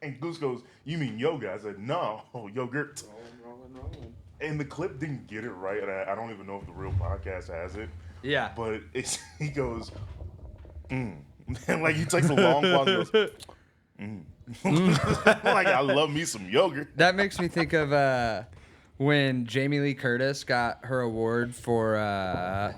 And Goose goes, "You mean yoga?" I said, "No, yogurt." Rolling. And the clip didn't get it right. And I don't even know if the real podcast has it. Yeah. But he goes, And like he takes a long pause and goes, like, I love me some yogurt. That makes me think of when Jamie Lee Curtis got her award for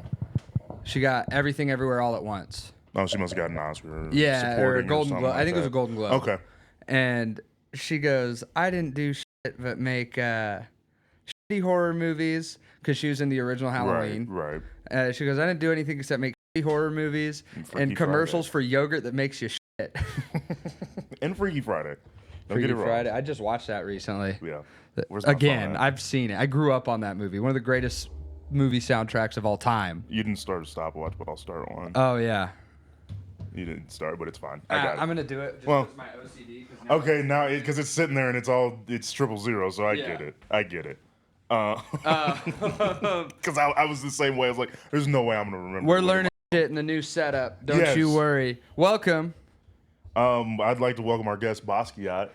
she got Everything Everywhere All at Once. Oh, she must have gotten an Oscar. Yeah, or a Golden Globe. Like I think it was a Golden Globe. Okay. And she goes, I didn't do shit but make shitty horror movies, because she was in the original Halloween. Right. She goes, I didn't do anything except make shitty horror movies and commercials for yogurt that makes you shit. And Freaky Friday. Don't Freaky get it wrong. Friday. I just watched that recently. Yeah. Where's my Again, phone at? I've seen it. I grew up on that movie. One of the greatest movie soundtracks of all time. You didn't start a stopwatch, but I'll start one. Oh, yeah. You didn't start, but it's fine. I got it. I'm going to do it just Well, with my OCD. Okay, now because it's sitting there and it's 000, so I get it. I get it. Because I was the same way. I was like, "There's no way I'm gonna remember." We're learning shit in the new setup. Don't you worry. Welcome, I'd like to welcome our guest Basquiat.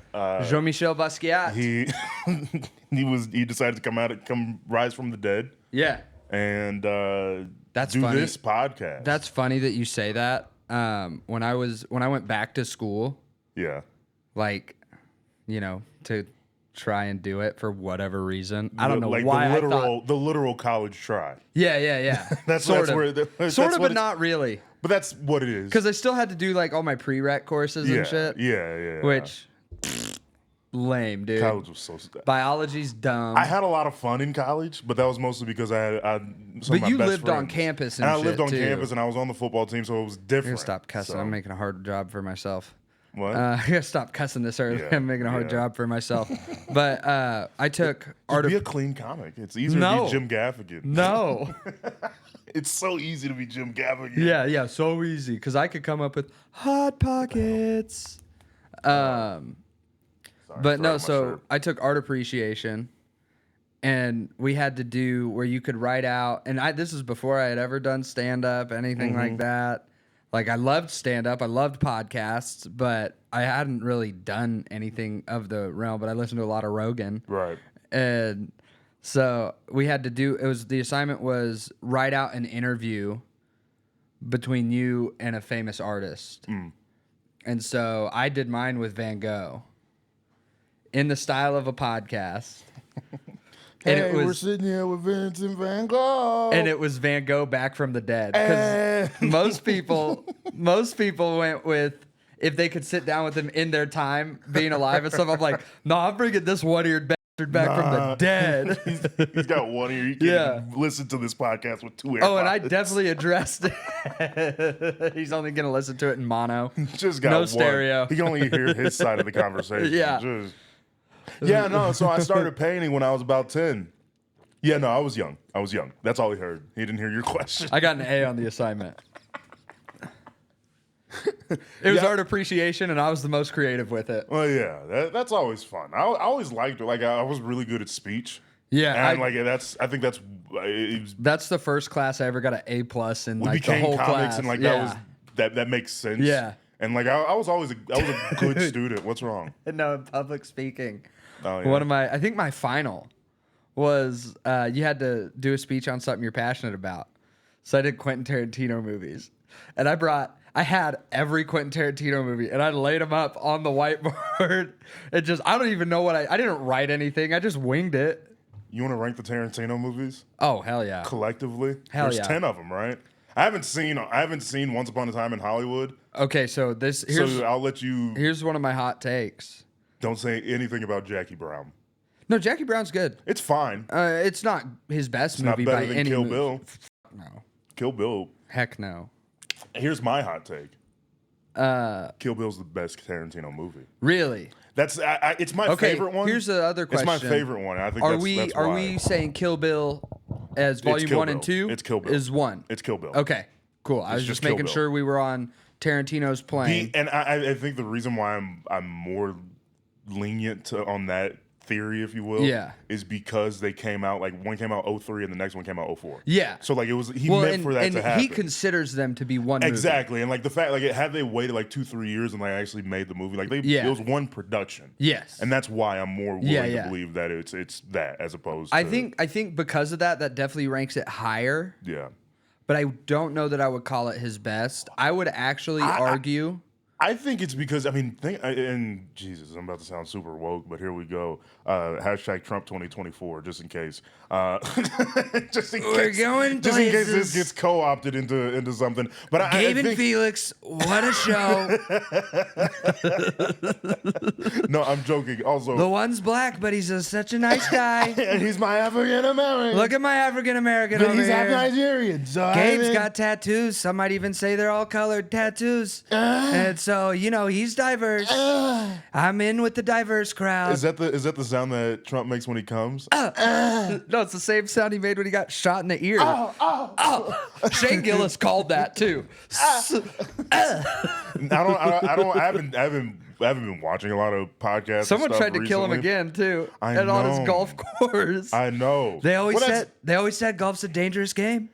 Jean-Michel Basquiat. He decided to come rise from the dead. Yeah, And that's do funny. this podcast. That's funny that you say that. When I went back to school, yeah. like, to try and do it for whatever reason. I don't know like why the literal college try. Yeah. That's sort of, where that's sort of, what but not really. But that's what it is. Because I still had to do like all my prereq courses and shit. Yeah. Which lame, dude. College was so. Biology's dumb. I had a lot of fun in college, but that was mostly because I had some of my you best lived on friends. campus and I shit, lived on too. campus and I was on the football team, so it was different. I'm gonna stop cussing. So- I'm making a hard job for myself. What? I gotta stop cussing this early. Yeah, I'm making a hard yeah. job for myself. But I took art Be of a clean comic. It's easier No. to be Jim Gaffigan. no. It's so easy to be Jim Gaffigan. Yeah, so easy. Because I could come up with hot pockets. Sorry, But throw no, out my so shirt. I took art appreciation, and we had to do where you could write out. And this is before I had ever done stand up, anything like that. Like, I loved stand up, I loved podcasts, but I hadn't really done anything of the realm. But I listened to a lot of Rogan. Right. And so we had to do, the assignment was write out an interview between you and a famous artist. And so I did mine with Van Gogh in the style of a podcast. And We're sitting here with Vincent Van Gogh. And it was Van Gogh back from the dead. Because most people went with, if they could sit down with him in their time, being alive and stuff. I'm like, no, I'm bringing this one-eared bastard back from the dead. He's got one ear. You can't even listen to this podcast with two ears. Oh, and I definitely addressed it. He's only going to listen to it in mono. Just got no one. stereo. He can only hear his side of the conversation. Yeah. Yeah, no, so I started painting when I was about 10. Yeah, no, I was young. That's all he heard. He didn't hear your question. I got an A on the assignment. It was art appreciation, and I was the most creative with it. Well, yeah, that's always fun. I always liked it. Like, I was really good at speech. Yeah, And I think that's it was, that's the first class I ever got an A plus in we like the became whole comics class. and like yeah. that makes sense. Yeah. And like I was always a good student. What's wrong? No, public speaking. Oh, yeah. I think my final was you had to do a speech on something you're passionate about. So I did Quentin Tarantino movies, and I had every Quentin Tarantino movie, and I laid them up on the whiteboard. I don't even know I didn't write anything. I just winged it. You want to rank the Tarantino movies Oh, hell yeah. collectively? Hell There's yeah. 10 of them, right? I haven't seen Once Upon a Time in Hollywood. Okay, so So I'll let you. here's one of my hot takes. Don't say anything about Jackie Brown. No, Jackie Brown's good. It's fine. It's not his best It's not movie better by than any Kill movie. Bill. No. Kill Bill. Heck no. Here's my hot take. Kill Bill's the best Tarantino movie. Really? It's my Okay, favorite one. here's the other question. It's my favorite one. I think Are that's are why. we saying Kill Bill as volume Kill 1 and Bill. 2? It's Kill Bill. Is 1. It's Kill Bill. Okay, cool. I was just just Kill making Bill. sure we were on Tarantino's plane. And I think the reason why I'm more lenient on that theory, if you will, is because they came out, like, one came out 2003 and the next one came out 2004. Yeah. So, like, he meant for that to happen. He considers them to be one movie. Exactly. And, like, the fact, like, had they waited, like, 2-3 years and, like, actually made the movie, like, it was one production. Yes. And that's why I'm more willing to believe that it's that as opposed to... I think because of that definitely ranks it higher. Yeah. But I don't know that I would call it his best. I would actually argue... I think it's because, and Jesus, I'm about to sound super woke, but here we go. Hashtag Trump 2024, just in case. Just in case this gets co-opted into something. But Gabe and Felix, what a show. No, I'm joking. Also, the one's black, but he's such a nice guy. And he's my African-American. Look at my African-American but over he's here. half Nigerian. So Gabe's got tattoos. Some might even say they're all colored tattoos. And so, he's diverse. I'm in with the diverse crowd. Is that the sound that Trump makes when he comes? No, it's the same sound he made when he got shot in the ear. Shane Gillis called that too. I haven't been watching a lot of podcasts. Someone and stuff tried to recently. kill him again too. I on know. his golf course. I know. They always said golf's a dangerous game.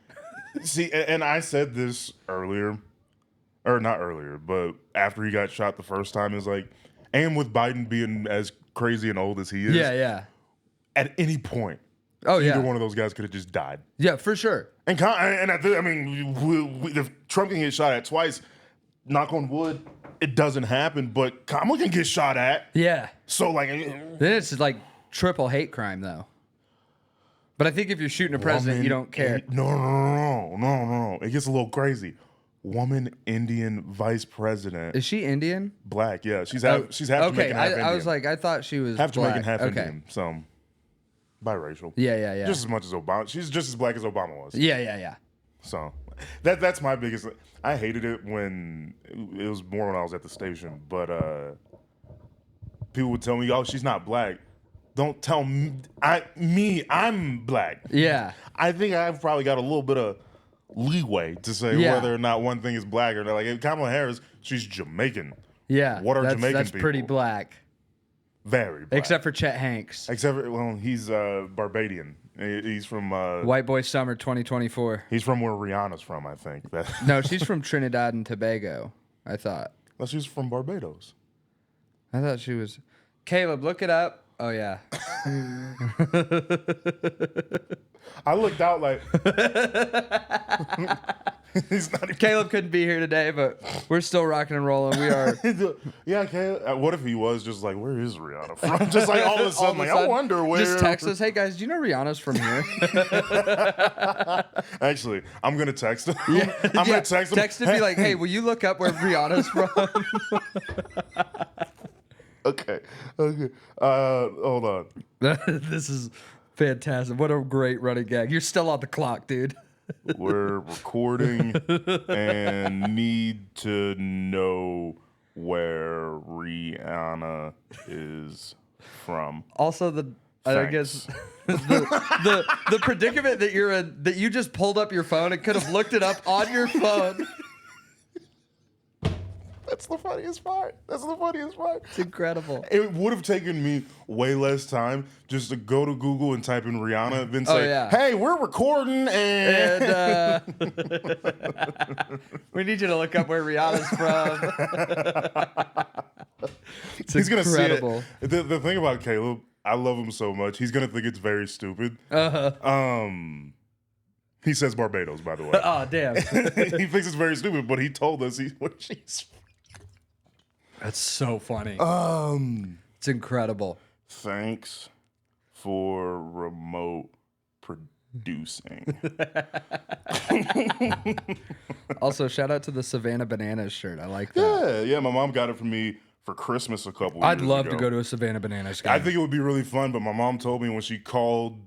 See, and I said this earlier. Or not earlier, but after he got shot the first time, is like, and with Biden being as crazy and old as he is, at any point, either one of those guys could have just died. Yeah, for sure. And if Trump can get shot at twice, knock on wood, it doesn't happen. But Kamala can get shot at. Yeah. So like, then it's like triple hate crime though. But I think if you're shooting a president, you don't care. No. It gets a little crazy. Woman Indian vice president. Is she Indian? Black, yeah. She's half Jamaican, half Indian. I was like, I thought she was half black. Jamaican, half Indian. So biracial. Yeah. Just as much as Obama. She's just as black as Obama was. Yeah. So that's my biggest. I hated it when it was more when I was at the station, but people would tell me, "Oh, she's not black." Don't tell me. I'm black. Yeah. I think I've probably got a little bit of leeway to say whether or not one thing is black or not. Like Kamala Harris, she's Jamaican. Yeah. What are Jamaican that's people? pretty black. Very black. Except for Chet Hanks. He's Barbadian. He's from White Boy Summer 2024. He's from where Rihanna's from, I think. No, she's from Trinidad and Tobago, I thought. No, she's from Barbados. I thought she was. Caleb, look it up. Oh, yeah. I looked out like he's not even... Caleb couldn't be here today, but we're still rocking and rolling. We are. Yeah, Caleb. What if he was just like, where is Rihanna from? Just like all of a sudden, I wonder where. Just text us, hey guys, do you know Rihanna's from here? Actually, I'm gonna text him. I'm gonna text him. Text him, be like, hey, will you look up where Rihanna's from? Okay. Hold on. This is fantastic. What a great running gag. You're still on the clock, dude. We're recording and need to know where Rihanna is from. Also, I guess the predicament that you're in, that you just pulled up your phone and could have looked it up on your phone. That's the funniest part. It's incredible. It would have taken me way less time just to go to Google and type in Rihanna, then say, hey, we're recording and we need you to look up where Rihanna's from. He's incredible. Gonna see it. The thing about Caleb, I love him so much. He's gonna think it's very stupid. He says Barbados, by the way. Oh, damn. He thinks it's very stupid, but he told us where she's from. That's so funny. It's incredible. Thanks for remote producing. Also, shout out to the Savannah Bananas shirt. I like that. Yeah. My mom got it for me for Christmas a couple years ago. I'd love to go to a Savannah Bananas game. I think it would be really fun, but my mom told me when she called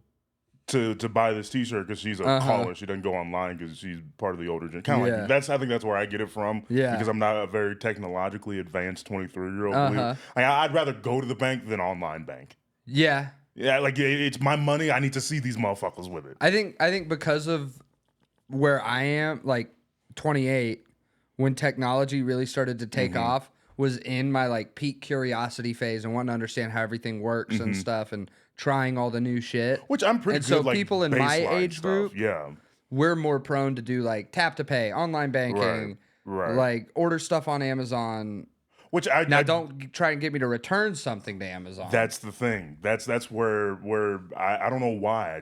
to buy this T-shirt because she's a caller. She doesn't go online because she's part of the older gen. Kind of like I think that's where I get it from. Yeah, because I'm not a very technologically advanced 23-year-old. I'd rather go to the bank than online bank. Yeah, like it's my money. I need to see these motherfuckers with it. I think because of where I am, like 28, when technology really started to take off was in my like peak curiosity phase and wanting to understand how everything works and stuff and trying all the new shit. Which I'm pretty and good. So like, people in my age stuff. group, yeah, we're more prone to do like tap to pay, online banking, right. like order stuff on Amazon. Which don't try and get me to return something to Amazon. That's the thing. That's where I don't know why.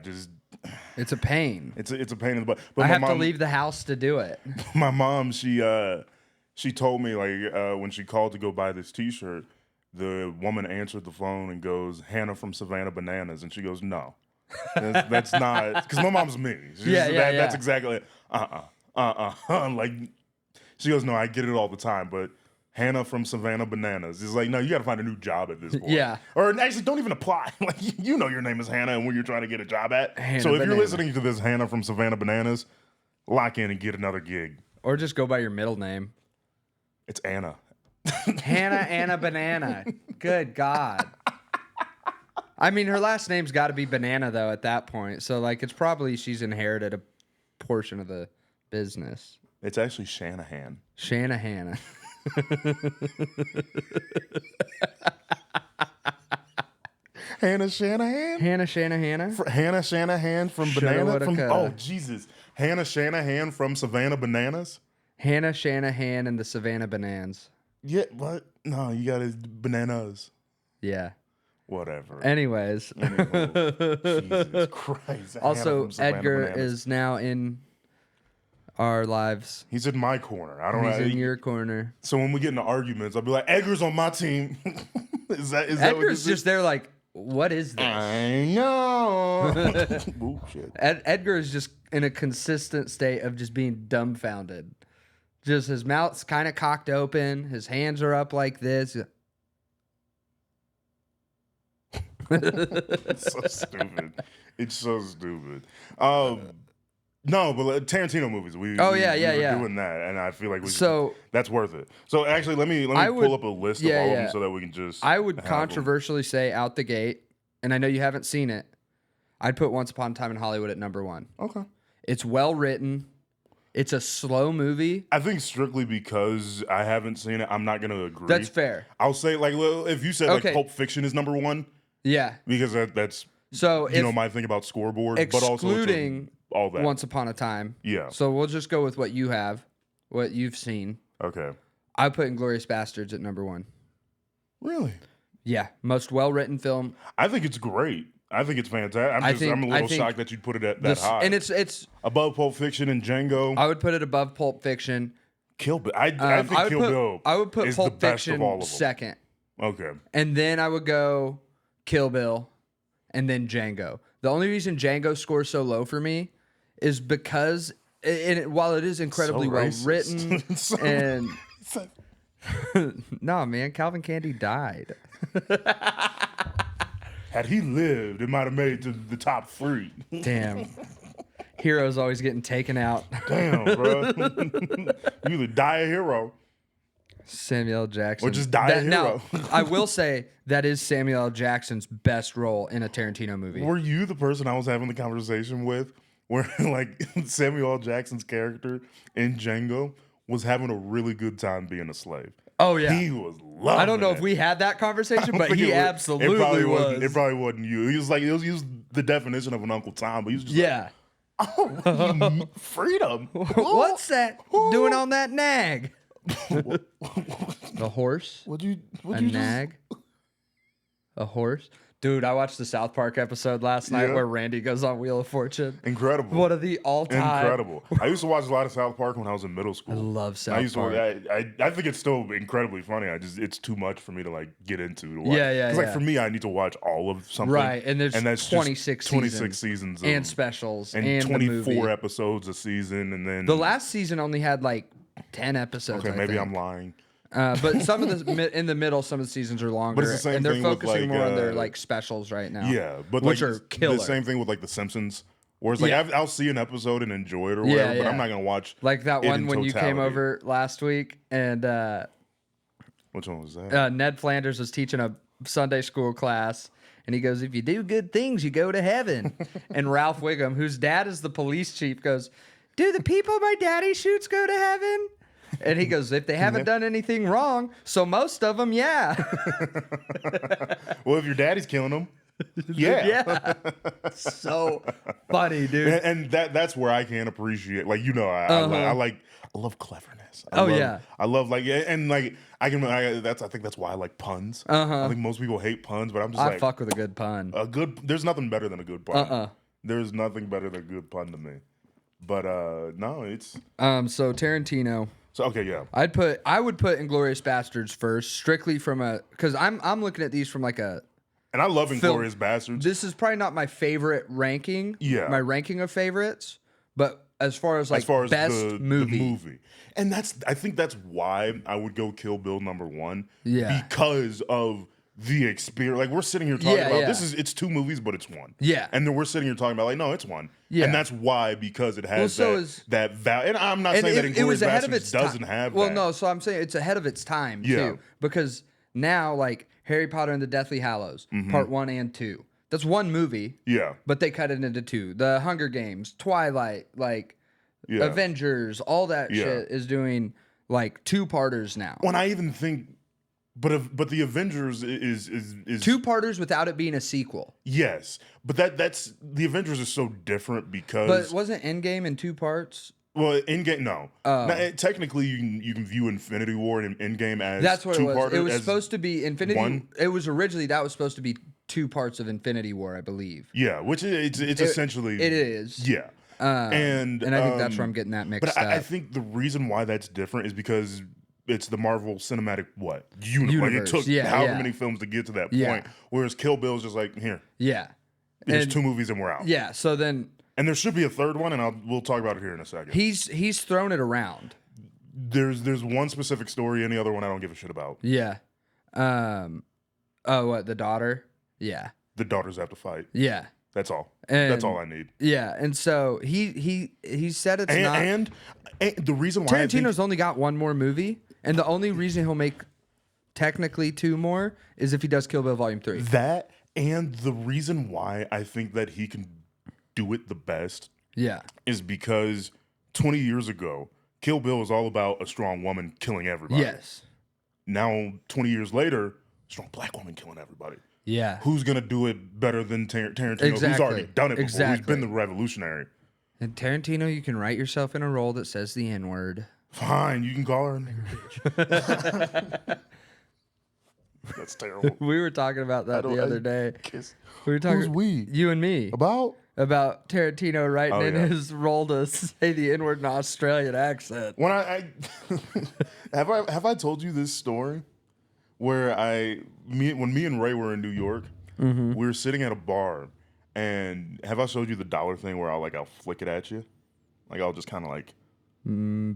It's a pain. It's a pain in the butt. But I have to leave the house to do it. My mom, she told me like when she called to go buy this T-shirt, the woman answered the phone and goes, "Hannah from Savannah Bananas," and she goes, "No, that's not," because my mom's me. That's exactly like she goes, "No, I get it all the time, but." Hannah from Savannah Bananas is like, no, you got to find a new job at this point. Yeah. Or actually, don't even apply. Like, you know your name is Hannah and when you're trying to get a job at. So if you're listening to this Hannah from Savannah Bananas, lock in and get another gig. Or just go by your middle name. It's Anna. Anna Banana. Good God. I mean, her last name's got to be Banana, though, at that point. So, like, it's probably she's inherited a portion of the business. It's actually Shanahan. Shanahan. Hannah Shanahan? Hannah Shanahan? Hannah Shanahan from Oh, Jesus. Hannah Shanahan from Savannah Bananas? Hannah Shanahan and the Savannah Bananas. Yeah, what? No, you got it. Bananas. Yeah. Whatever. Anyways. Jesus Christ. Also, Edgar is now in our lives. He's in my corner. I don't know. He's in your corner. So when we get into arguments, I'll be like, Edgar's on my team. is that Edgar's just there like, what is this? I know. Ooh, shit. Edgar is just in a consistent state of just being dumbfounded. Just his mouth's kind of cocked open. His hands are up like this. It's so stupid. It's so stupid. No, but Tarantino movies. We were doing that, and I feel like that's worth it. So actually, let me pull up a list of all of them so that we can just. I would controversially say out the gate, and I know you haven't seen it. I'd put Once Upon a Time in Hollywood at number 1. Okay. It's well written. It's a slow movie. I think strictly because I haven't seen it, I'm not going to agree. That's fair. I'll say like if you said like Pulp Fiction is number 1. Yeah. Because that's my thing about scoreboard, but also excluding all that. Once Upon a Time. Yeah. So we'll just go with what you have, what you've seen. Okay. I put Inglourious Bastards at number 1. Really? Yeah. Most well-written film. I think it's great. I think it's fantastic. I'm a little shocked that you'd put it at that high. And it's above Pulp Fiction and Django. I would put it above Pulp Fiction. Kill Bill. I think Kill Bill. I would put is Pulp the best Fiction of all of them. second. Okay. And then I would go Kill Bill and then Django. The only reason Django scores so low for me is because while it is incredibly well written and no, man, Calvin Candy died. Had he lived, it might have made it to the top 3. Damn. Heroes always getting taken out. Damn, bro. You either die a hero. Samuel L. Jackson. Or just die a hero. Now, I will say that is Samuel L. Jackson's best role in a Tarantino movie. Were you the person I was having the conversation with where like Samuel L. Jackson's character in Django was having a really good time being a slave? Oh, yeah. He was loving I don't know it. if we had that conversation, but he absolutely was. It probably wasn't you. He was like, he was the definition of an Uncle Tom, but he was just like, oh, freedom. What's that doing on that nag? The horse? A nag? A horse? Dude, I watched the South Park episode last night where Randy goes on Wheel of Fortune. Incredible. One of the all-time. Incredible. I used to watch a lot of South Park when I was in middle school. I love South Park. I think it's still incredibly funny. It's too much for me to like get into to watch. Yeah. Because like for me, I need to watch all of something. Right, and that's 26 seasons and specials and 24 episodes a season, and then the last season only had like 10 episodes. Okay, maybe I'm lying. But some of the in the middle, some of the seasons are longer, but it's the same and they're thing focusing with, like, more on their like specials right now. Yeah, but which like, are killer. The same thing with like The Simpsons, where it's like I'll see an episode and enjoy it or whatever, but I'm not gonna watch like that one when you came over last week and which one was that? Ned Flanders was teaching a Sunday school class. And he goes, if you do good things, you go to heaven. And Ralph Wiggum, whose dad is the police chief, goes, do the people my daddy shoots go to heaven? And he goes, if they haven't done anything wrong, so most of them, yeah. Well, if your daddy's killing them, yeah. So funny, dude. And that's where I can appreciate, like, I love cleverness. I love I think that's why I like puns. I think most people hate puns, but I'm just I fuck with a good pun. There's nothing better than a good pun. There's nothing better than a good pun to me. But no, it's so Tarantino. So okay, yeah. I would put Inglourious Bastards first, strictly from because I'm looking at these from like a. And I love Inglourious Bastards. This is probably not my favorite ranking. Yeah. My ranking of favorites, but as far as best movie. The movie. And I think that's why I would go Kill Bill #1. Yeah. Because of the experience. Like, we're sitting here talking about it's 2 movies, but it's one. Yeah. And then we're sitting here talking about, like, no, it's one. Yeah. And that's why, because it has that value. And I'm not and saying that Inglourious Bastards doesn't have that. Well, no, so I'm saying it's ahead of its time, too. Because now, like, Harry Potter and the Deathly Hallows, part 1 and 2. That's one movie. Yeah. But they cut it into 2. The Hunger Games, Twilight, like, Avengers, all that shit is doing, like, 2-parters now. When I even think... But the Avengers is 2-parters without it being a sequel. Yes, but that's the Avengers is so different because. But wasn't Endgame in 2 parts? Well, Endgame no. Now, technically, you can view Infinity War and Endgame as that's what it was. It was as supposed to be Infinity. One? It was originally that was supposed to be 2 parts of Infinity War, I believe. Yeah, which it's essentially it is. Yeah, and I think that's where I'm getting that mixed up. I think the reason why that's different is because. It's the Marvel Cinematic universe. Like, it took however many films to get to that point. Whereas Kill Bill is just like, here. Yeah. There's 2 movies and we're out. Yeah. So then. And there should be a 3rd one, and we'll talk about it here in a second. He's thrown it around. There's one specific story, any other one I don't give a shit about. Yeah. Oh, what, the daughter? Yeah. The daughters have to fight. Yeah. That's all. That's all I need. Yeah, and so he said it's not. And the reason why Tarantino's only got 1 more movie, and the only reason he'll make technically 2 more is if he does Kill Bill Volume 3. That, and the reason why I think that he can do it the best is because 20 years ago, Kill Bill was all about a strong woman killing everybody. Yes. Now, 20 years later, strong black woman killing everybody. Yeah. Who's going to do it better than Tarantino, exactly. who's already done it before, exactly. who's been the revolutionary? And Tarantino, you can write yourself in a role that says the N-word. Fine, you can call her a nigger bitch. That's terrible. We were talking about that the other day. We were talking. Who's we? You and me. About Tarantino writing in his role to say the N-word in an Australian accent. When I have I told you this story where when me and Ray were in New York, we were sitting at a bar, and have I showed you the dollar thing where I'll flick it at you, like I'll just kind of like.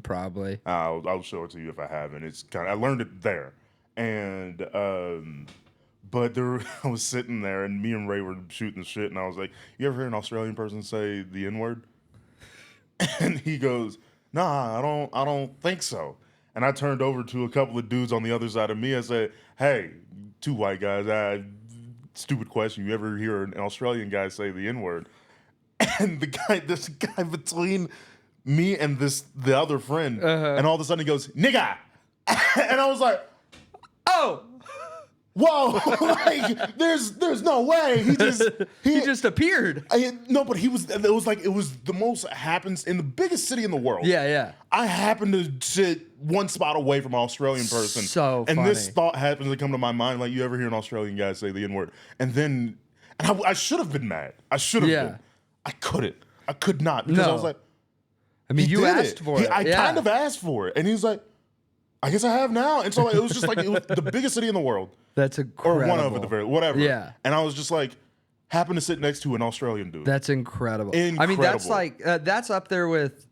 Probably. I'll show it to you if I haven't. It's kind of, I learned it there, and but I was sitting there, and me and Ray were shooting shit, and I was like, "You ever hear an Australian person say the N-word?" And he goes, "Nah, I don't think so." And I turned over to a couple of dudes on the other side of me. I said, "Hey, 2 white guys, stupid question. You ever hear an Australian guy say the N-word?" And this guy between me and the other friend, and all of a sudden he goes, "Nigga," and I was like, "Oh, whoa!" Like, there's no way he just appeared. No, but it was the most happens in the biggest city in the world. Yeah. I happened to sit 1 spot away from an Australian person, so funny. And this thought happens to come to my mind, like, you ever hear an Australian guy say the N-word? And I should have been mad. I should have been. I couldn't. I could not, because I was like. I mean, you asked for it. I kind of asked for it. And he was like, "I guess I have now." And so it was just like, it was the biggest city in the world. That's incredible. Or one of, at the very, whatever. Yeah. And I was just like, happened to sit next to an Australian dude. That's incredible. I mean, that's like, that's up there with,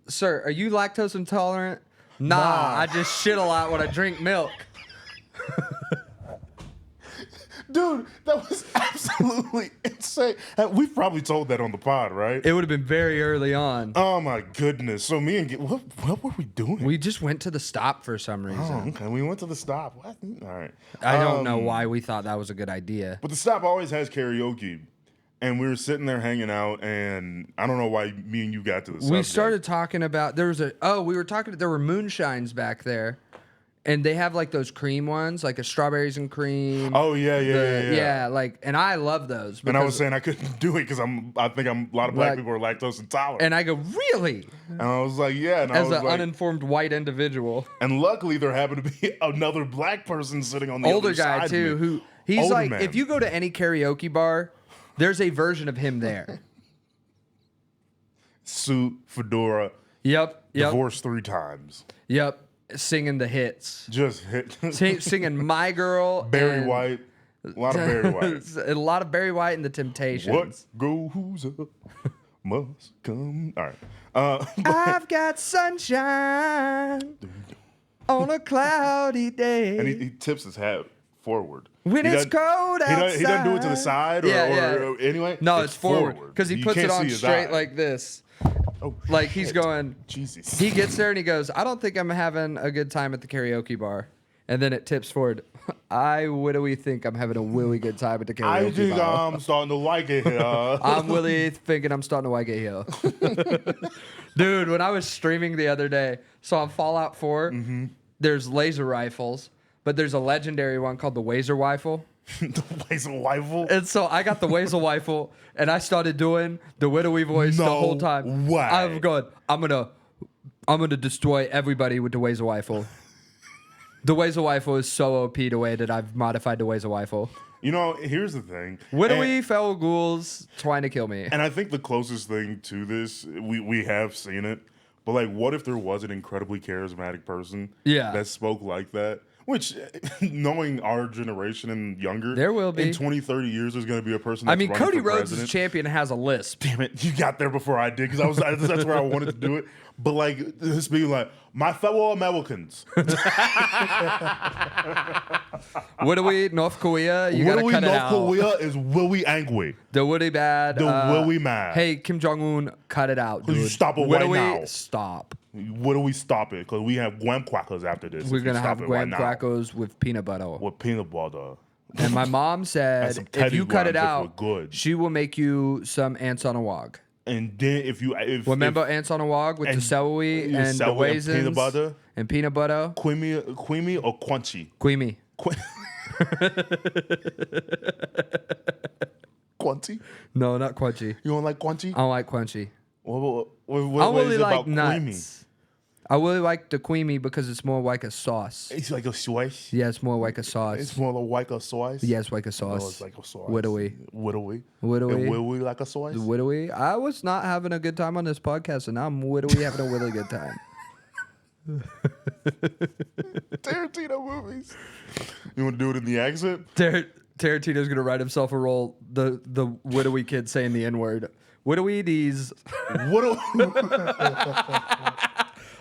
sir, are you lactose intolerant? Nah, I just shit a lot when I drink milk. Dude, that was absolutely insane. We've probably told that on the pod, right? It would have been very early on. Oh my goodness. So me and what were we doing? We just went to the stop for some reason. Oh, okay. We went to the stop. What? All right. I don't know why we thought that was a good idea. But the stop always has karaoke. and we were sitting there hanging out, and I don't know why me and you got to the subject. We started talking about we were talking. There were moonshines back there, and they have like those cream ones, like a strawberries and cream. Oh yeah. Like, and I love those. And I was saying I couldn't do it because I think a lot of black people are lactose intolerant. And I go, really? And I was like, yeah. And as an uninformed white individual. And luckily, there happened to be another black person sitting on the older other guy side too, who he's older like, man. if you go to any karaoke bar, there's a version of him there. Suit, fedora. Yep. Divorced 3 times. Yep. Singing the hits. Just hit. Singing My Girl. Barry White. A lot of Barry White. A lot of Barry White and the Temptations. What goes up must come. All right. I've got sunshine on a cloudy day. And he tips his hat forward. When it's cold outside. He doesn't do it to the side or anyway. No, it's forward. Because he puts it on straight like this. Oh, like he's going. Jesus. He gets there and he goes, I don't think I'm having a good time at the karaoke bar. And then it tips forward. I Witewawy think I'm having a really good time at the karaoke bar. I think I'm starting to like it here. I'm really thinking I'm starting to like it here. Dude, when I was streaming the other day, so on Fallout 4, there's laser rifles, but there's a legendary one called the Wazer Rifle. The Wazer Rifle? And so I got the Wazer Rifle, and I started doing the Witewawy voice the whole time. Way. I'm going, I'm gonna destroy everybody with the Wazer Rifle. The Witewawy rifle is so OP the way that I've modified the Witewawy rifle. You know, here's the thing. Witewawy fellow ghouls trying to kill me. And I think the closest thing to this, we have seen it, but like, what if there was an incredibly charismatic person that spoke like that? Which, knowing our generation and younger, there will be. In 20, 30 years, there's going to be a person that's running Cody for Rhodes' president. champion has a lisp. Damn it, you got there before I did, because that's where I wanted to do it. But like, this being like, my fellow Americans. Witewawy, North Korea, you got to cut it out. North Korea is Willy angry. The Witty bad. The Willy mad. Hey, Kim Jong-un, cut it out, dude. You stop it right now. Stop. Witewawy, stop it, because we have graham crackers after this. We're going to have graham crackers with peanut butter. With peanut butter. And my mom said, if you cut it out, she will make you some ants on a wog. And then remember ants on a wog with the celery and the raisins and peanut butter? Creamy or crunchy? Creamy. Crunchy? No, not crunchy. You don't like crunchy? I don't like crunchy. What I really like nuts. Creamy? I really like the creamy because it's more like a sauce. It's like a sauce? Yeah, it's more like a sauce. It's more like a sauce? Yeah, it's like a sauce. No, it's like a sauce. Witewawy. Witewawy? Witewawy. And Witewawy like a sauce? Witewawy. I was not having a good time on this podcast, and now I'm Witewawy having a really good time. Tarantino movies. You want to do it in the accent? Tarantino's going to write himself a role, the Witewawy kid saying the N-word. Witewawy these...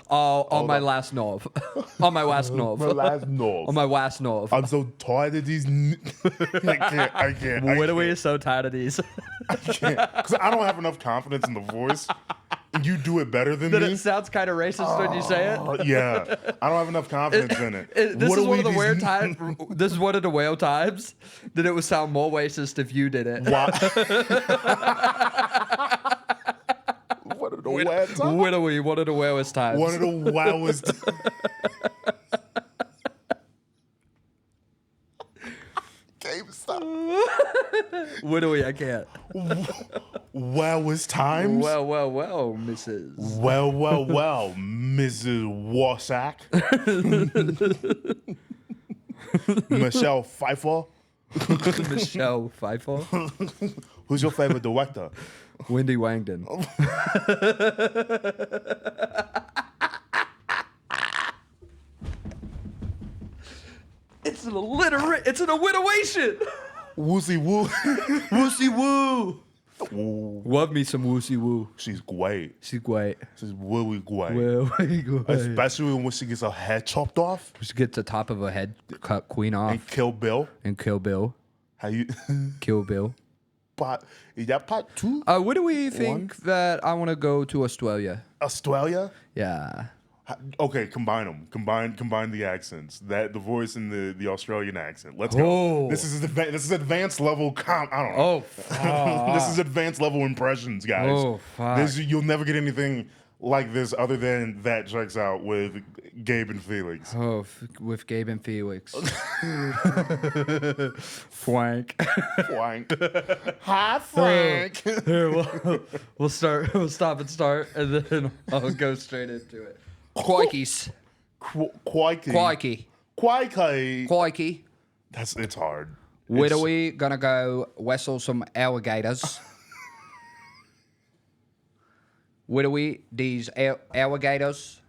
on my last knob. On my last knob. My last knob. On my last knob. I'm so tired of these. I can't. Witewawy is so tired of these. I can't. Because I don't have enough confidence in the voice. You do it better than me. It sounds kind of racist when you say it. Yeah. I don't have enough confidence in it. This is one of the weird times. This is one of the whale times that it would sound more racist if you did it. Why? Witewawy, one of the wildest times. One of the wildest. Gabe, stop. Witewawy, I can't. Wildest times? Well, Mrs. Well, Mrs. Warsack. Michelle Pfeiffer. Michelle Pfeiffer. Who's your favorite director? Wendy Wangden. It's an alliteration. Woosey woo. Woosey woo. Love me some woosey woo. She's great. She's great. She's really great. Really great. Especially when she gets her head chopped off. She gets the top of her head cut clean off. And Kill Bill. How you? Kill Bill. Is that part 2? What do we think that I want to go to Australia? Australia? Yeah. Okay, combine them. Combine the accents. The voice and the Australian accent. Let's go. This is advanced level. I don't know. This is advanced level impressions, guys. Oh fuck. You'll never get anything like this other than that checks out with Gabe and Felix. Oh, with Gabe and Felix. Frank. Hi, Frank. Here, we'll start. We'll stop and start, and then I'll go straight into it. Quikeys. Quikey. It's hard. Where are we gonna go wrestle some alligators? Where are we? These alligators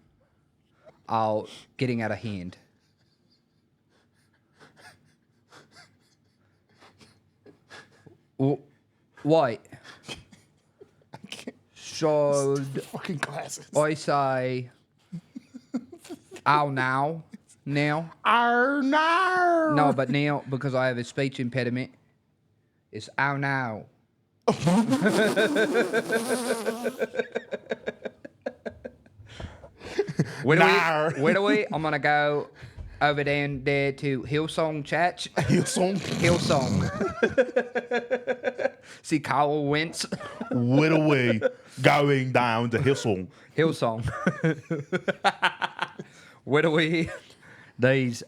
are getting out of hand. Wait. So fucking glasses. I say, "Ow now." No. No, but now because I have a speech impediment, it's "ow now." Where do we? I'm gonna go over there to Hillsong Church. Hillsong. See Kyle Wentz. Where are we going down to Hillsong? Hillsong. Where do we? These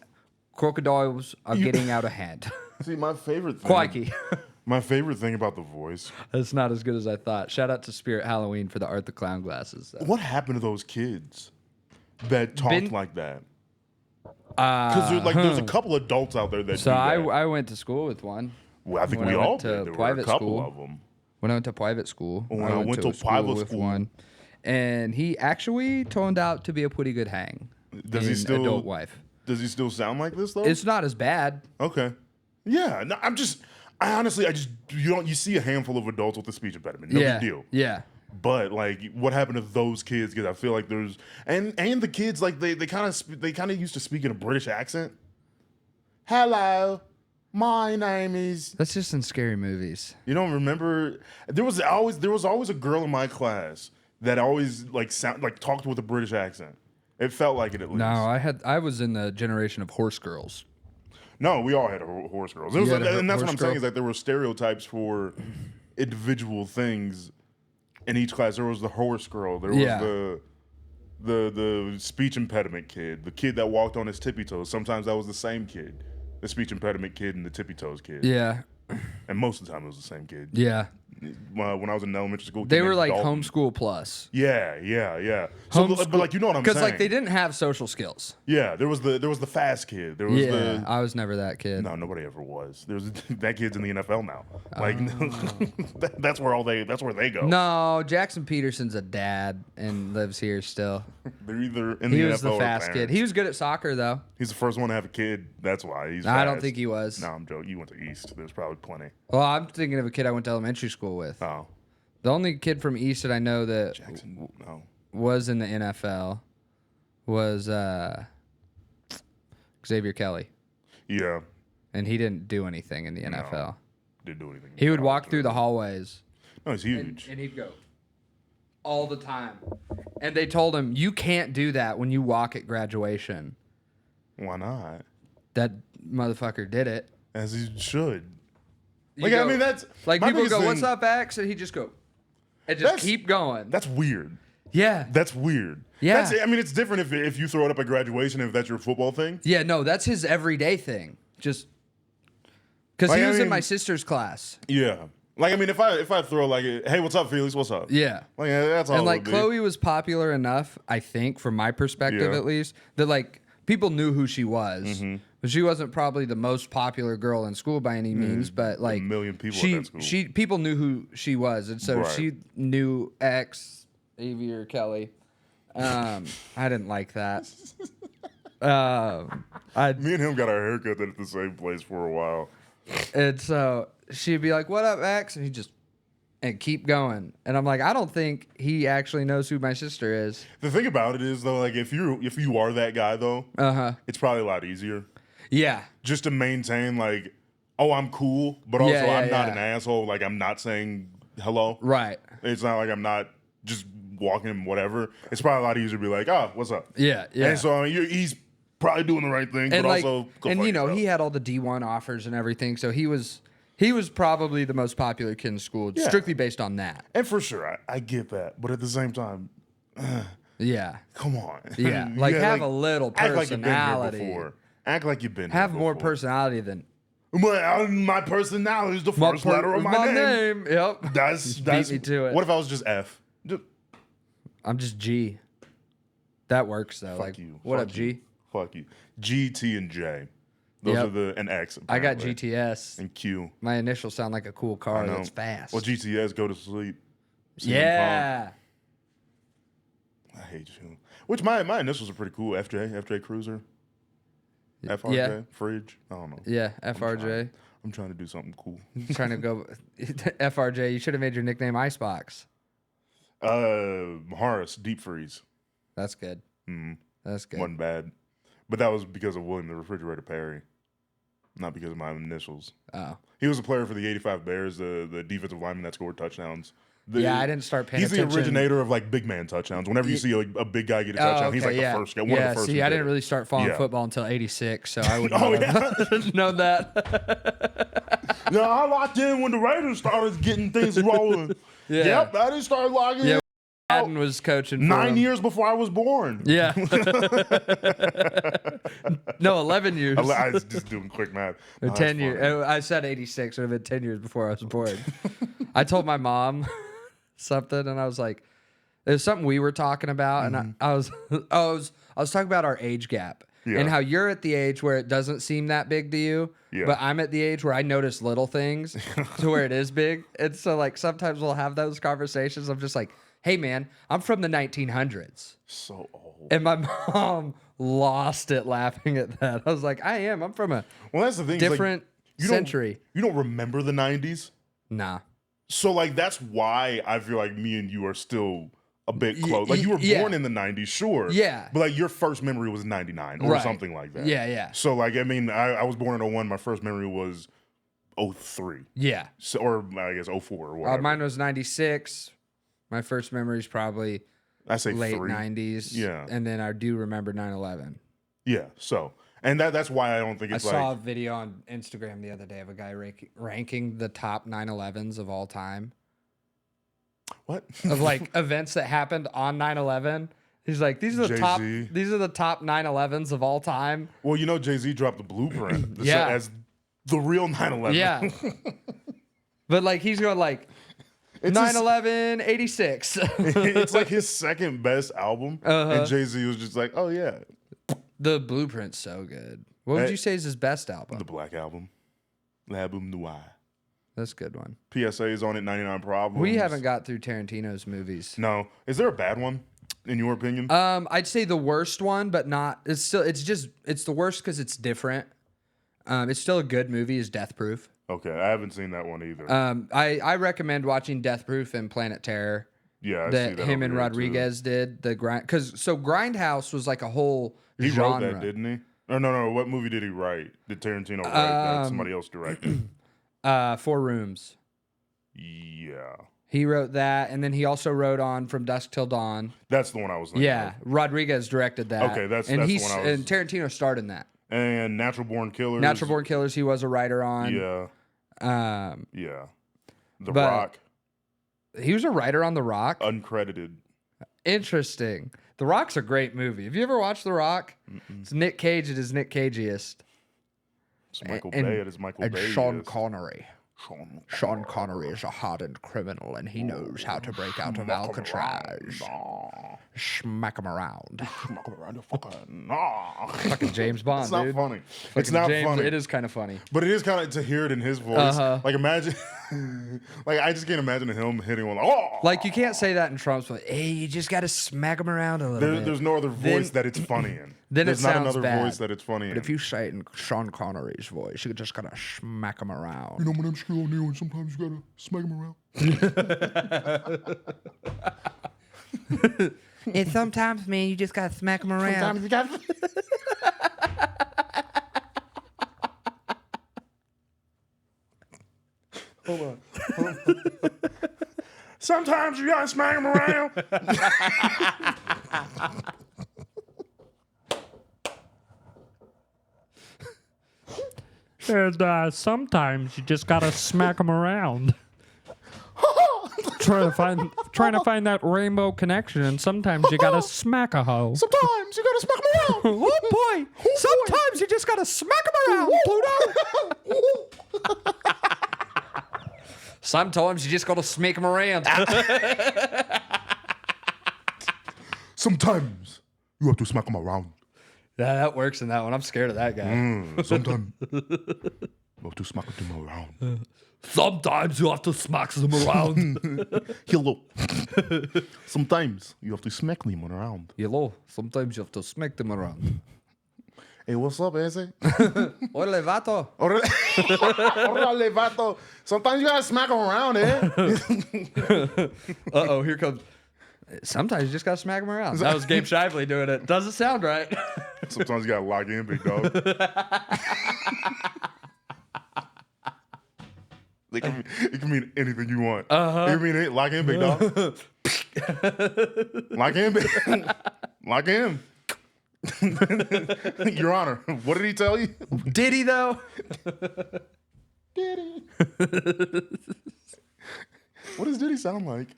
crocodiles are getting out of hand. See, my favorite thing. Quikey. My favorite thing about the voice. It's not as good as I thought. Shout out to Spirit Halloween for the Art the Clown glasses. What happened to those kids that talked like that? Because there's a couple adults out there that. So do that. I went to school with one. Well, I think we all did. There were a couple of them. When I went to private school, when I went to private with school, one, and he actually turned out to be a pretty good hang. Does he still adult wife? Does he still sound like this though? It's not as bad. Okay. Yeah. No, I honestly you see a handful of adults with a speech impediment. No big deal. Yeah. But like, what happened to those kids? Because I feel like there's and the kids like they kind of used to speak in a British accent. Hello, my name is. That's just in scary movies. You don't remember? There was always a girl in my class that always talked with a British accent. It felt like it at least. No, I was in the generation of horse girls. No, we all had horse girls. And that's what I'm saying is that there were stereotypes for individual things in each class. There was the horse girl. There was the speech impediment kid. The kid that walked on his tippy toes. Sometimes that was the same kid. The speech impediment kid and the tippy toes kid. Yeah. And most of the time it was the same kid. Yeah. When I was in elementary school, they were like homeschool plus. Yeah. So, but like you know what I'm saying? Because like they didn't have social skills. Yeah, there was the fast kid. There was I was never that kid. No, nobody ever was. There's that kid's in the NFL now. Like that's where they go. No, Jackson Peterson's a dad and lives here still. They're either in the NFL. He was the or fast kid. He was good at soccer though. He's the first one to have a kid. That's why he's. I don't think he was. No, I'm joking. You went to East. There's probably plenty. Well, I'm thinking of a kid I went to elementary school with. Oh. The only kid from East that I know that Jackson, no. was in the NFL was Xavier Kelly. Yeah. And he didn't do anything in the NFL. Didn't do anything. He would walk through the hallways. No, he's huge. And he'd go all the time. And they told him, you can't do that when you walk at graduation. Why not? That motherfucker did it. As he should. I mean, that's... Like, people go, what's up, X? And he'd just go... And just keep going. That's weird. Yeah. That's weird. Yeah. It's different if you throw it up at graduation, if that's your football thing. Yeah, no, that's his everyday thing. Just... Because he was in my sister's class. Yeah. If I throw hey, what's up, Felix? What's up? Yeah. That's all. And Chloe was popular enough, I think, from my perspective at least, that people knew who she was. Mm-hmm. But she wasn't probably the most popular girl in school by any means. But a million people at that school. People knew who she was, and so she knew Xavier Kelly. I didn't like that. Me and him got our haircut at the same place for a while. And so she'd be like, "What up, X?" And he'd just keep going. And I'm like, I don't think he actually knows who my sister is. The thing about it is though, if you are that guy though, it's probably a lot easier. Yeah. Just to maintain I'm cool, but also I'm not an asshole. I'm not saying hello. Right. It's not like I'm not just walking, whatever, it's probably a lot easier to be like, oh, what's up? Yeah, yeah. And so he's probably doing the right thing, and but like, also go and fuck you know, yourself. he had all the D1 offers and everything, so he was probably the most popular kid in school, strictly based on that. And for sure, I get that, but at the same time, yeah, come on, yeah, like have a little personality. Act like you've been here before. Act like you've been. Have here more before. personality than. My personality is the first letter of my name. Yep. That's beat me to it. What if I was just F? I'm just G. That works though. Fuck like, you. what Fuck up, you. G? Fuck you. G, T, and J. Those are and X. I got apparently. GTS. And Q. My initials sound like a cool car that's fast. Well, GTS, go to sleep. Yeah. I hate you. Which my initials are pretty cool. FJ Cruiser. FRJ, Fridge. I don't know. Yeah, FRJ. I'm trying to do something cool. Trying to go FRJ. You should have made your nickname Icebox. Horace, Deep Freeze. That's good. That's good. Wasn't bad. But that was because of William the Refrigerator Perry. Not because of my initials. Oh. He was a player for the 85 Bears, the defensive lineman that scored touchdowns. I didn't start paying attention. He's the originator of like big man touchdowns. Whenever you see a big guy get a touchdown, he's like the first guy. One of the first. See, I didn't really start following football until '86, so I wouldn't have known that. No, I locked in when the Raiders started getting things rolling. Yep, I didn't start locking in. Madden was coaching for 9 years before I was born. Yeah. No, 11 years. I was just doing quick math. 10 years. I said 86. It would have been 10 years before I was born. I told my mom something, and I was like, it was something we were talking about, and I was talking about our age gap. Yeah. And how you're at the age where it doesn't seem that big to you, but I'm at the age where I notice little things to where it is big. And so, like, sometimes we'll have those conversations. I'm just like, hey, man, I'm from the 1900s. So old. And my mom lost it laughing at that. I was like, I'm from a that's the thing. different century. You don't remember the 90s? Nah. So, like, that's why I feel like me and you are still a bit close. Like, you were born in the 90s, sure. Yeah. But, like, your first memory was 99 or something like that. Yeah, yeah. So, like, I mean, I was born in 01. My first memory was 03. Yeah. So, or, I guess, 04 or whatever. Mine was 96. My first memory is probably I say late 3. 90s. Yeah. And then I do remember 9/11. Yeah, so. And that's why I don't think it's I saw a video on Instagram the other day of a guy ranking the top 9/11s of all time. What? Of like events that happened on 9/11. He's like, these are the top 9/11s of all time. Well, you know, Jay-Z dropped the blueprint as the real 9/11. Yeah. But like he's going like 9/11 86. It's like his second best album. And Jay-Z was just like, oh yeah. The Blueprint's so good. What would you say is his best album? The Black Album. L'Album Noir. That's a good one. PSA is on it, 99 Problems. We haven't got through Tarantino's movies. No. Is there a bad one, in your opinion? I'd say the worst one, but not. It's the worst because it's different. It's still a good movie. Is Death Proof. Okay, I haven't seen that one either. I recommend watching Death Proof and Planet Terror. Yeah, I that see that him and over here, Rodriguez did the grind Grindhouse was like a whole he genre. wrote that, didn't he? No. What movie did he write? Did Tarantino write that somebody else directed? 4 Rooms. Yeah. He wrote that, and then he also wrote on From Dusk Till Dawn. That's the one I was thinking Yeah, of. Rodriguez directed that. Okay, that's and the one I was... And Tarantino starred in that. And Natural Born Killers. Natural Born Killers, he was a writer on. Yeah. Yeah. The Rock. He was a writer on The Rock. Uncredited. Interesting. The Rock's a great movie. Have you ever watched The Rock? It's Nick Cage at his Nick Cageiest. It's Michael Bay at his Michael Bay. And Sean Connery. Sean Connery is a hardened criminal, and he knows how to break out of Alcatraz. Smack him around. Smack him around. Fucking James Bond, It's not dude. funny. It's not funny. It is kind of funny. But it is kind of to hear it in his voice. Like imagine, like I just can't imagine him hitting one. Like you can't say that in Trump's voice. Hey, you just got to smack him around a little bit. There's no other voice that it's funny in. Then there's it sounds not another bad. voice that it's funny in. But if you say it in Sean Connery's voice, you just gotta smack him around. You know, my name's Shaquille O'Neal, and sometimes you gotta smack him around. And sometimes, man, you just gotta smack him around. Sometimes you gotta. Hold on. Sometimes you gotta smack him around. And sometimes you just gotta smack them around. trying to find that rainbow connection, and sometimes you gotta smack a hoe. Sometimes you gotta smack him around. Oh boy! Sometimes you just gotta smack him around, Pluto. Sometimes you just gotta smack him around. Sometimes you have to smack him around. Yeah, that works in that one. I'm scared of that guy. Sometimes you have to smack him around. Sometimes you have to smack them around. Hello. Sometimes you have to smack them around. Hello. Sometimes you have to smack them around. Hey, what's up, Eze? Orale, vato. Orale, vato. Sometimes you gotta smack them around, eh? Uh-oh, here comes... Sometimes you just gotta smack them around. That was Gabe Shively doing it. Doesn't sound right. Sometimes you gotta lock in, big dog. It can mean anything you want. It can mean lock in, big dog. Lock in, lock in. Your Honor, what did he tell you? Did he, though? Did he? What does Diddy sound like?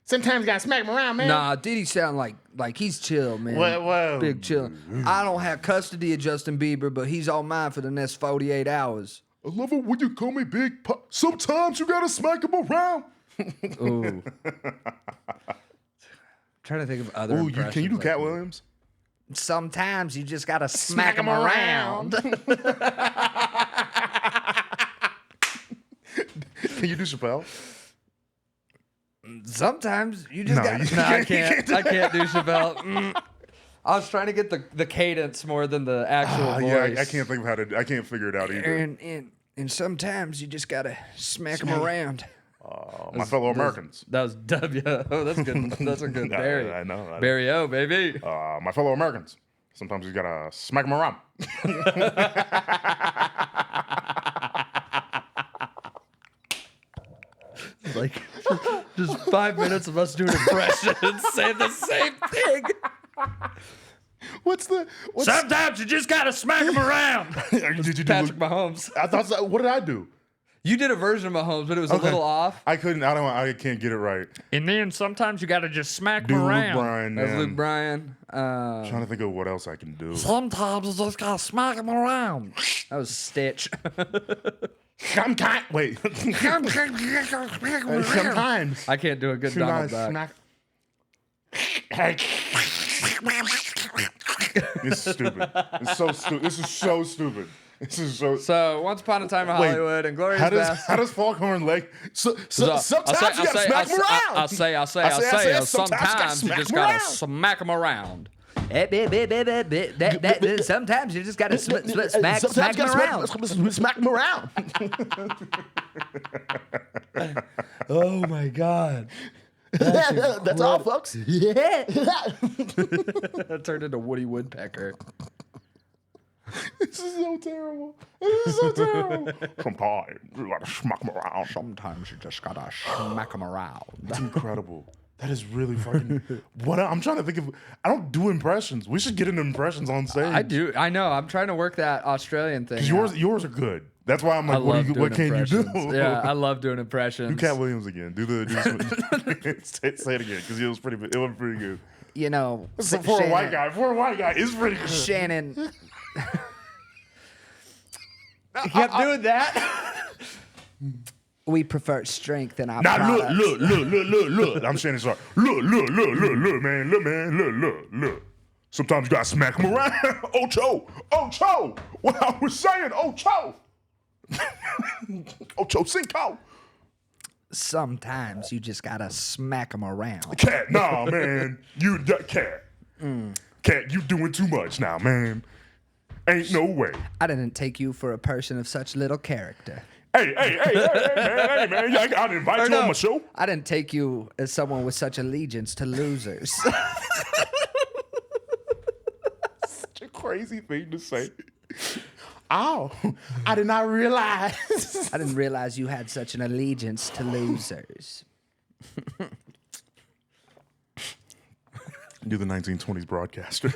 Sometimes you gotta smack him around, man. Nah, Diddy sound like he's chill, man. Well. Big chill. I don't have custody of Justin Bieber, but he's all mine for the next 48 hours. I love it when you call me Big Pop. Sometimes you gotta smack him around. Ooh. Trying to think of other impressions. Can you do Cat Williams? Sometimes you just gotta smack him around. Can you do Chappelle? Sometimes you just gotta... No, I can't. I can't do Chappelle. I was trying to get the cadence more than the actual voice. Yeah, I can't think of how to... I can't figure it out either. And sometimes you just gotta smack them around. My fellow Americans. That was W. Oh, that's good. That's a good Barry. I know. Barry O, baby. My fellow Americans. Sometimes you gotta smack them around. Like, just 5 minutes of us doing impressions saying the same thing. Sometimes you just gotta smack them around. Did you do Patrick Mahomes. I thought so. What did I do? You did a version of Mahomes, but it was a little off. I couldn't. I can't get it right. And then sometimes you gotta just smack Do them Luke around. Bryan. That was man. Luke Bryan. Trying to think of what else I can do. Sometimes you just gotta smack them around. That was Stitch. Sometimes. Wait. Sometimes. I can't do a good Donald Duck. This is stupid. It's so stupid. This is so stupid. This is so. So, Once Upon a Time in Hollywood and Glorious Bastards. How does Foghorn Lake? Sometimes you gotta smack him around. I'll say. Sometimes you just gotta smack them around. Sometimes you just gotta smack them around. Smack him around. Oh my God. That's all, folks. Yeah. That turned into Woody Woodpecker. This is so terrible. This is so terrible. Sometimes you gotta smack him around. Sometimes you just gotta smack them around. That's incredible. That is really fucking. What I'm trying to think of. I don't do impressions. We should get into impressions on stage. I do. I know. I'm trying to work that Australian thing. Yours are good. That's why I'm like, what can you do? Yeah, I love doing impressions. Do Cat Williams again. Do say it again because it was pretty good. You know, For a white guy, it's pretty good. Shannon. Kept doing that. We prefer strength in our products. Look. I'm Shannon Sharp. Look, man. Look. Sometimes you gotta smack him around. Ocho. What I was saying, Ocho. Ocho Cinco. Sometimes you just gotta smack them around. Cat, nah, man. Cat. Cat, you doing too much now, man. Ain't no way. I didn't take you for a person of such little character. Hey, man. I didn't invite you on my show. I didn't take you as someone with such allegiance to losers. Such a crazy thing to say. Oh, I did not realize. I didn't realize you had such an allegiance to losers. Do the 1920s broadcaster.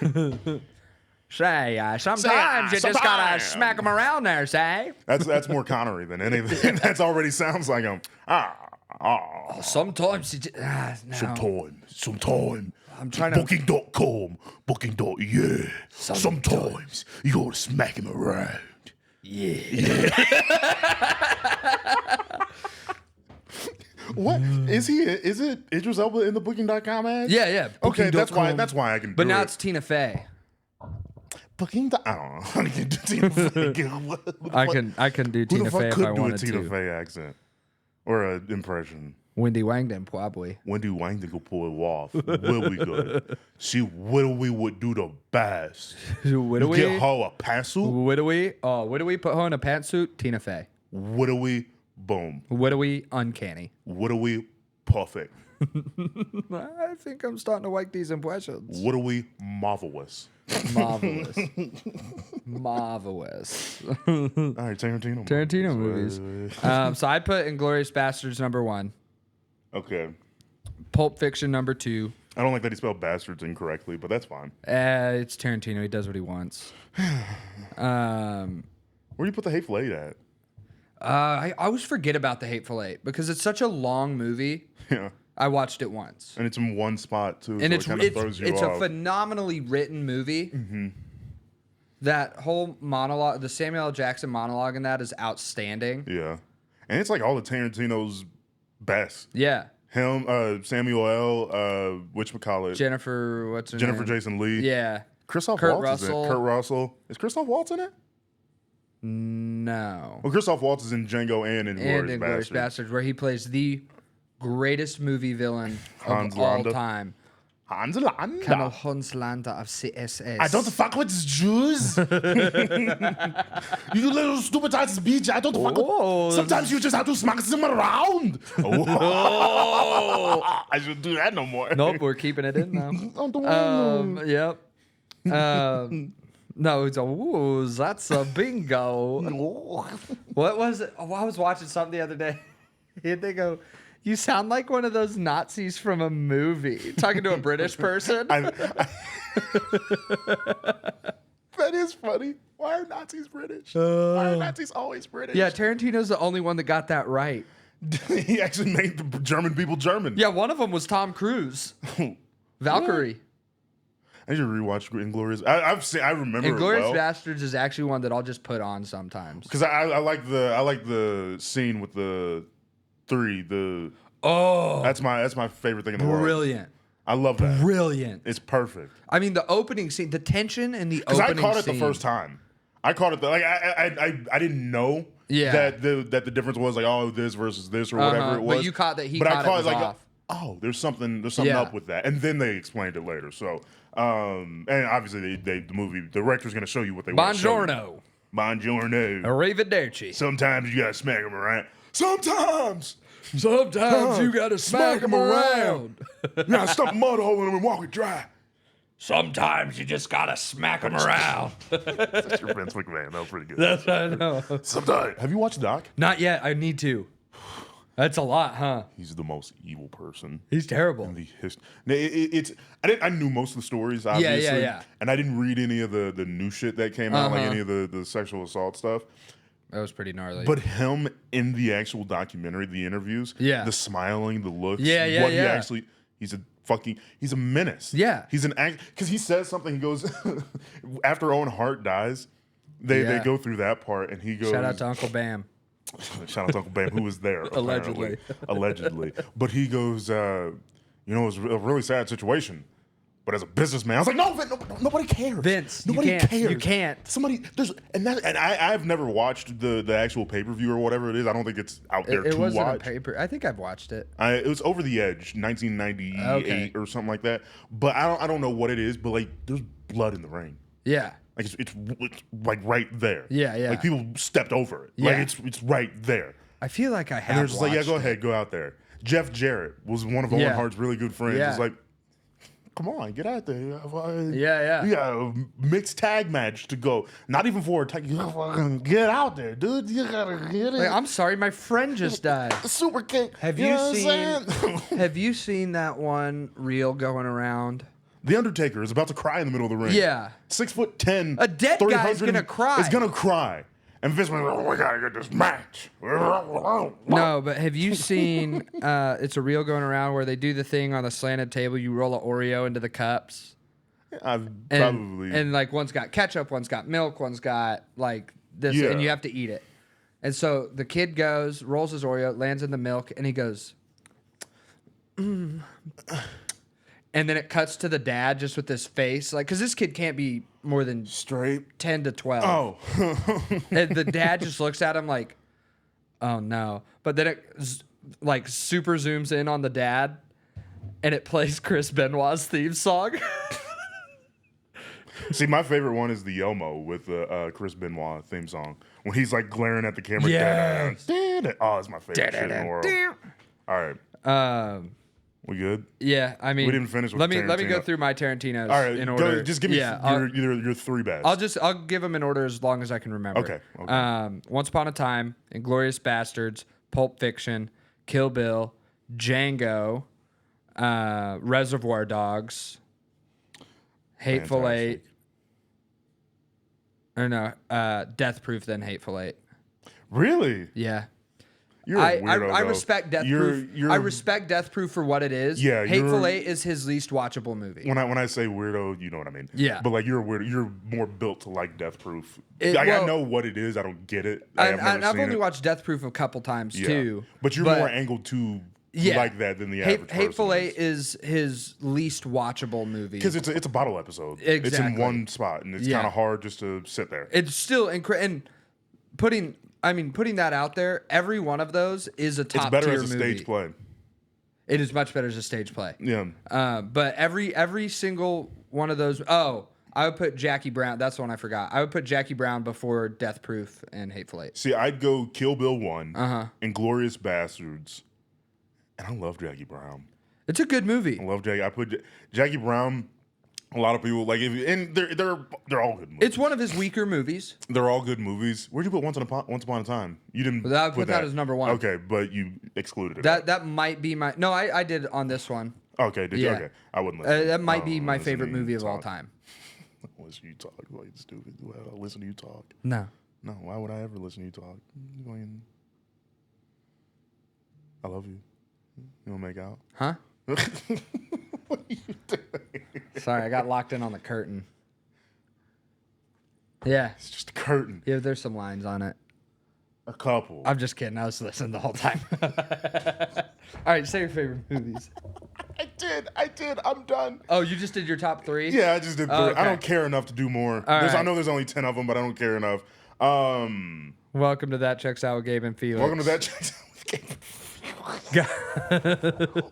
Say, sometimes you just gotta smack them around there, say. That's more Connery than anything. That's already sounds like him. Sometimes you just, no. Sometime. I'm trying to. Booking.com, booking.yeah. Sometimes you gotta smack him around. Yeah. What is he? Is it Idris Elba in the Booking.com ad? Yeah. Okay, that's why I can. But do now it. it's Tina Fey. Booking. I don't know. I can do Tina Fey. I can do Tina Fey if I wanted to. Who the fuck could do a Tina Fey accent or an impression? Wendy Wangden, probably. Wendy Wangden could pull it off. Will we good? She would do the best. Would we? Get her a pantsuit. Would we? Oh, would we put her in a pantsuit? Tina Fey. Would we? Boom. Would we? Uncanny. Would we? Perfect. I think I'm starting to like these impressions. Would we? Marvelous. Marvelous. Marvelous. All right, Tarantino. Tarantino movies. So I put Inglourious Bastards #1. Okay. Pulp Fiction #2. I don't like that he spelled bastards incorrectly, but that's fine. It's Tarantino. He does what he wants. Where do you put The Hateful Eight at? I always forget about The Hateful Eight because it's such a long movie. Yeah. I watched it once. And it's in one spot, too, And so it kind of throws you it's off. a phenomenally written movie. Mm-hmm. That whole monologue, the Samuel L. Jackson monologue in that is outstanding. Yeah. And it's like all of Tarantino's best. Yeah. Him, Samuel L., whatchamacallit? Jennifer, what's her Jennifer name? Jason Leigh. Yeah. Christoph Kurt Waltz is in it. Russell. Kurt Russell. Is Christoph Waltz in it? No. Well, Christoph Waltz is in Django and in And Inglourious Inglourious Bastards, where he plays the greatest movie villain Hans of all Landa. time. Hans Landa. Colonel Hans Landa of CSS. I don't fuck with Jews. You little stupid ass bitch. I don't fuck with. Sometimes you just have to smack them around. Oh. I should do that no more. Nope, we're keeping it in now. Yep. No, it's that's a bingo. What was it? Oh, I was watching something the other day. And they go, "You sound like one of those Nazis from a movie." Talking to a British person. That is funny. Why are Nazis British? Why are Nazis always British? Yeah, Tarantino's the only one that got that right. He actually made the German people German. Yeah, one of them was Tom Cruise. Valkyrie. I should rewatch Inglourious. I remember Inglourious it well. Bastards is actually one that I'll just put on sometimes. Because I like the scene with the three. That's my favorite thing in the world. Brilliant. I love that. Brilliant. It's perfect. I mean, the opening scene, the tension in the opening Because I caught it scene. the first time. I caught it I didn't know that the difference was like this versus this or whatever it was. But you caught that I caught it was off. Oh, there's something up with that, and then they explained it later. So, and obviously the director's gonna show you what they want to show you. Buongiorno. Arrivederci. Sometimes you gotta smack them around. Sometimes you gotta smack them around. You gotta stuff a mud hole in them and walk it dry. Sometimes you just gotta smack them around. That's your Vince McMahon. That was pretty good. That's what I know. Sometimes. Have you watched Doc? Not yet. I need to. That's a lot, huh? He's the most evil person. He's terrible. In the history. I knew most of the stories, obviously. Yeah. And I didn't read any of the new shit that came out, like any of the sexual assault stuff. That was pretty gnarly. But him in the actual documentary, the interviews, the smiling, the looks, he actually, he's a menace. Yeah. He's an act, because he says something, he goes, after Owen Hart dies, they go through that part, and he goes. Shout out to Uncle Bam. Shout out to Uncle Bam, who was there. Allegedly. But he goes, it was a really sad situation. But as a businessman, I was like, no, nobody cares. Vince, nobody cares. You can't. I've never watched the actual pay-per-view or whatever it is. I don't think it's out there to watch. It wasn't a paper. I think I've watched it. It was Over the Edge, 1998 or something like that. But I don't know what it is. But like, there's blood in the ring. Yeah. Like it's like right there. Yeah. Like people stepped over it. Yeah. Like it's right there. I feel like I have. And they're just like, yeah, go it. ahead, go out there. Jeff Jarrett was one of Owen Hart's really good friends. Yeah. It's like, come on, get out there. Yeah. You got a mixed tag match to go. Not even for a tag. You gotta fucking get out there, dude. You gotta get it. Like, I'm sorry, my friend just died. Super kick. Have you seen that one reel going around? The Undertaker is about to cry in the middle of the ring. Yeah. 6'10". A dead guy's gonna cry. Is gonna cry. And Vince went, we gotta get this match. No, but have you seen, it's a reel going around where they do the thing on the slanted table, you roll an Oreo into the cups. Probably. And like one's got ketchup, one's got milk, one's got like this, and you have to eat it. And so the kid goes, rolls his Oreo, lands in the milk, and he goes, And then it cuts to the dad just with this face, like, because this kid can't be more than straight 10 to 12. Oh. And the dad just looks at him like, oh no. But then it like super zooms in on the dad, and it plays Chris Benoit's theme song. See, my favorite one is the Yomo with the Chris Benoit theme song. When he's like glaring at the camera. Yeah. Oh, it's my favorite shit in the world. All right. We good? Yeah, I mean, we didn't finish with let me Tarantino. go through my Tarantinos all right, in order. Just give me your three best. I'll give them in order as long as I can remember. Okay. Once Upon a Time, Inglourious Bastards, Pulp Fiction, Kill Bill, Django, Reservoir Dogs, Hateful Eight, or no, Death Proof, then Hateful Eight. Really? Yeah. You're a weirdo, I respect Death Proof. I respect Death Proof for what it is. Yeah, Hateful Eight is his least watchable movie. When I say weirdo, you know what I mean. Yeah. But like you're a weirdo. You're more built to like Death Proof. I know what it is. I don't get it. I've only watched Death Proof a couple times too. But you're more angled to like that than the average person. Hateful Eight is his least watchable movie because it's a bottle episode. Exactly. It's in one spot and it's kind of hard just to sit there. It's still and putting that out there, every one of those is a top tier movie. It's better as a stage play. It is much better as a stage play. Yeah. But every single one of those. Oh, I would put Jackie Brown. That's the one I forgot. I would put Jackie Brown before Death Proof and Hateful Eight. See, I'd go Kill Bill 1, Inglourious Bastards, and I love Jackie Brown. It's a good movie. I love Jackie. I put Jackie Brown. A lot of people and they're all good movies. It's one of his weaker movies. They're all good movies. Where'd you put Once Upon a Time? You didn't. I put that as number one. Okay, but you excluded it. That might be my. No, I did on this one. Okay, did you? Okay, I wouldn't listen. That might be my favorite movie of all time. Listen to you talk like stupid. Well, listen to you talk. No. Why would I ever listen to you talk? I love you. You wanna make out? Huh? What are you doing? Sorry, I got locked in on the curtain. Yeah. It's just a curtain. Yeah, there's some lines on it. A couple. I'm just kidding. I was listening the whole time. All right, say your favorite movies. I did. I'm done. Oh, you just did your top three? Yeah, I just did three. Okay. I don't care enough to do more. Right. I know there's only 10 of them, but I don't care enough. Welcome to That Checks Out with Gabe and Felix. Welcome to That Checks Out with Gabe and Felix.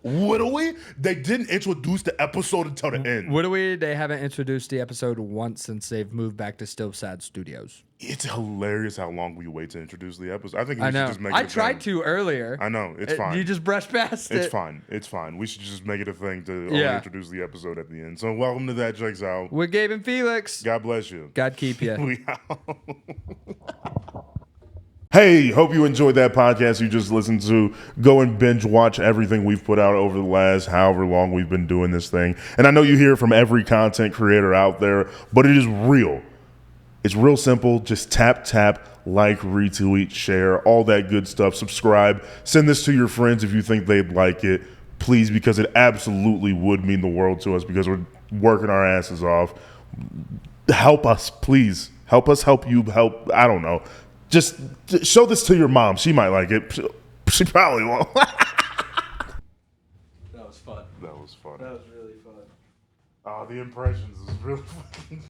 Witewawy? They didn't introduce the episode until the end. Witewawy, they haven't introduced the episode once since they've moved back to Still Sad Studios. It's hilarious how long we wait to introduce the episode. I think we should just make it I tried to earlier. I know. It's fine. You just brushed past it. It's fine. It's fine. We should just make it a thing to only introduce the episode at the end. So welcome to That Checks Out with Gabe and Felix. God bless you. God keep you. We out. Hey, hope you enjoyed that podcast you just listened to. Go and binge watch everything we've put out over the last however long we've been doing this thing. And I know you hear it from every content creator out there, but it is real. It's real simple. Just tap, like, retweet, share, all that good stuff. Subscribe. Send this to your friends if you think they'd like it. Please, because it absolutely would mean the world to us because we're working our asses off. Help us, please. Help us help you help. I don't know. Just show this to your mom. She might like it. She probably won't. That was fun. That was fun. That was really fun. Oh, the impressions is really fucking